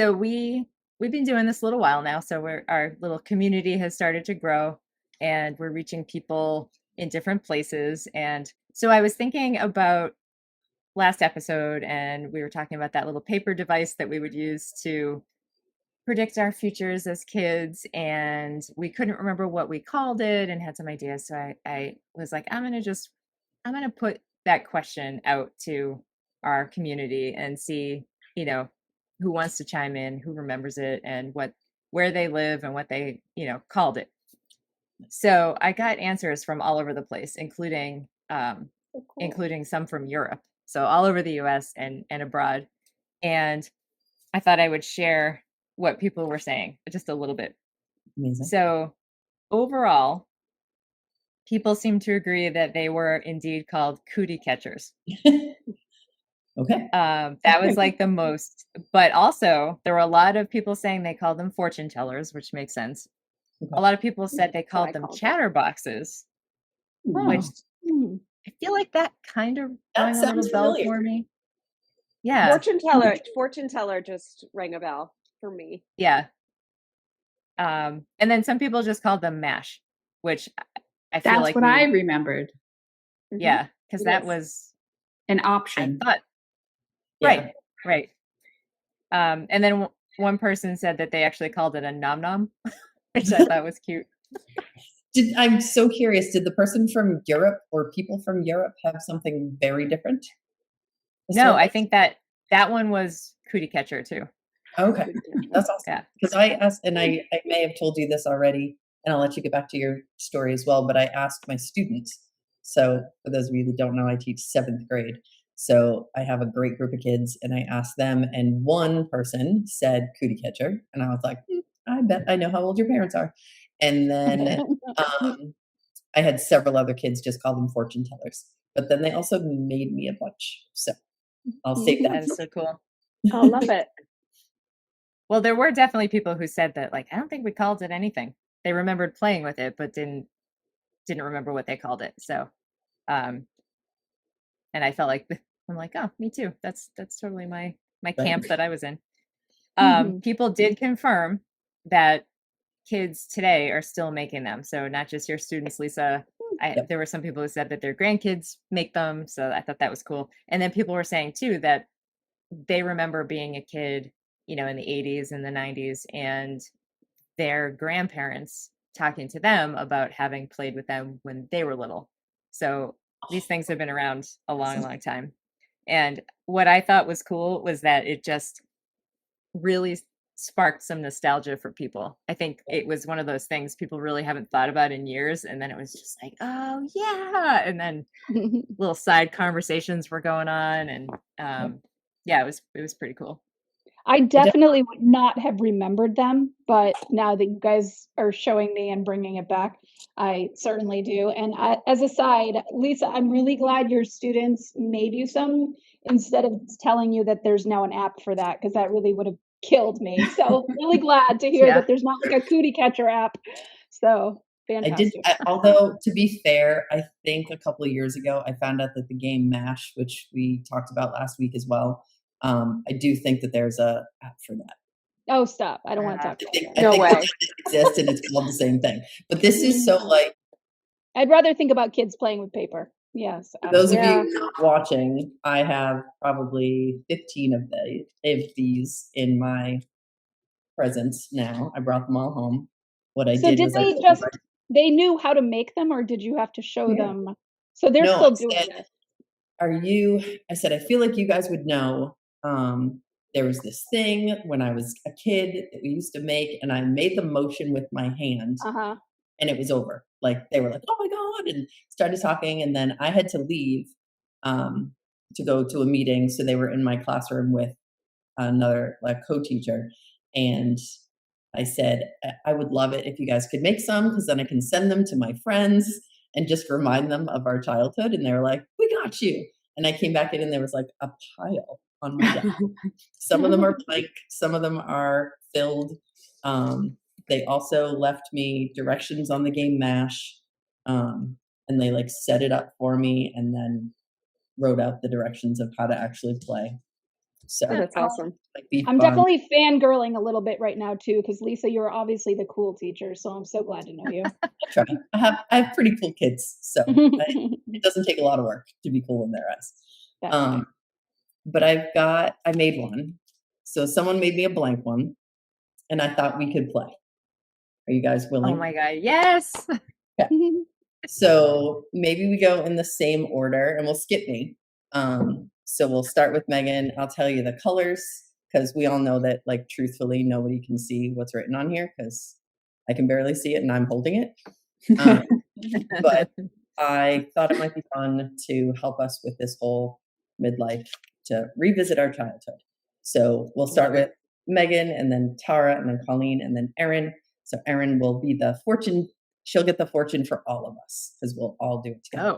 So we've been doing this a little while now. So our little community has started to grow, and we're reaching people in different places. And so I was thinking about last episode, and we were talking about that little paper device that we would use to predict our futures as kids, and we couldn't remember what we called it and had some ideas. So I was like, I'm gonna put that question out to our community and see, you know, who wants to chime in, who remembers it, and what where they live and what they, called it. So I got answers from all over the place, So cool. including some from Europe. So all over the US and abroad. And I thought I would share what people were saying just a little bit. Amazing. So overall, people seem to agree that they were indeed called cootie catchers. Okay. That was like the most, but also there were a lot of people saying they called them fortune tellers, which makes sense. A Okay. lot of people said they That's what I called them called it. chatterboxes, which Oh, Mm. I feel like that kind of that rang a little sounds bell familiar. for me. Yeah, Fortune teller just rang a bell for me. yeah. And then some people just called them mash, which I feel That's like what I remembered. yeah, because It that is. was, An I option. thought, Yeah. right, right. And then one person said that they actually called it a nom nom, which I thought was cute. I'm so curious. Did the person from Europe or people from Europe have something very different? No, I think that one was cootie catcher too. Okay, that's awesome. Yeah. Because I asked, and I may have told you this already, and I'll let you get back to your story as well. But I asked my students. So for those of you that don't know, I teach 7th grade. So I have a great group of kids, and I asked them, and one person said cootie catcher, and I was like, I bet I know how old your parents are. And then I had several other kids just call them fortune tellers, but then they also made me a bunch. So I'll save That that. is so cool. I love it. Well, there were definitely people who said that, like, I don't think we called it anything. They remembered playing with it, but didn't remember what they called it. So, um, and I felt like I'm like, oh, me too. That's totally my Right. camp that I was in. Mhm. People did confirm that kids today are still making them. So not just your students, Lisa. Yep. There were some people who said that their grandkids make them. So I thought that was cool. And then people were saying too that they remember being a kid, in the 80s and the 90s, and their grandparents talking to them about having played with them when they were little. So these things have been around a long, Awesome. long time. And what I thought was cool was that it just really sparked some nostalgia for people. I think it was one of those things people really haven't thought about in years. And then it was just like, oh, yeah. And then little side conversations were going on. And yeah, it was pretty cool. I I don't definitely would not have remembered them, but now that you guys are showing me and bringing it back, I certainly do. And as a side, Lisa, I'm really glad your students made you some instead of telling you that there's now an app for that, because that really would have killed me. So really glad to hear Yeah. that there's not like a cootie catcher app. So I did, fantastic. although to be fair, I think a couple of years ago, I found out that the game MASH, which we talked about last week as well, I do think that there's a app for that. Oh, stop. I don't want to Uh, talk about I that. No think way. that it exists and it's called the same thing. But this is so like, I'd rather think about kids playing with paper. Yes, for those of absolutely. you not watching, I have probably 15 of these in my presence now. I brought them all home. What I So did did was I they took them just they knew how to make them, or did you have to show yeah. them? So they're No, I still doing said, this. I said, I feel like you guys would know. There was this thing when I was a kid that we used to make, and I made the motion with my hand, Uh-huh. and it was over. Like they were like, "Oh my god!" and started talking, and then I had to leave to go to a meeting. So they were in my classroom with another like co-teacher, and I said, I would love it if you guys could make some because then I can send them to my friends and just remind them of our childhood. And they were like, we got you. And I came back in and there was like a pile on my desk. Some of them are blank, some of them are filled. They also left me directions on the game MASH. And they like set it up for me and then wrote out the directions of how to actually play. So Oh, that's awesome. like be I'm fun. definitely fangirling a little bit right now too, because Lisa, you're obviously the cool teacher, so I'm so glad to know you. I try. I have pretty cool kids, so it doesn't take a lot of work to be cool in their eyes. That's right. But I made one. So someone made me a blank one, and I thought we could play. Are you guys willing? Oh my God. Yes. So maybe we go in the same order and we'll skip me. So we'll start with Megan. I'll tell you the colors because we all know that, like, truthfully, nobody can see what's written on here because I can barely see it and I'm holding it. But I thought it might be fun to help us with this whole midlife to revisit our childhood. So we'll start with Megan and then Tara and then Colleen and then Erin. So Erin will be the fortune. She'll get the fortune for all of us because we'll all do it together. Oh.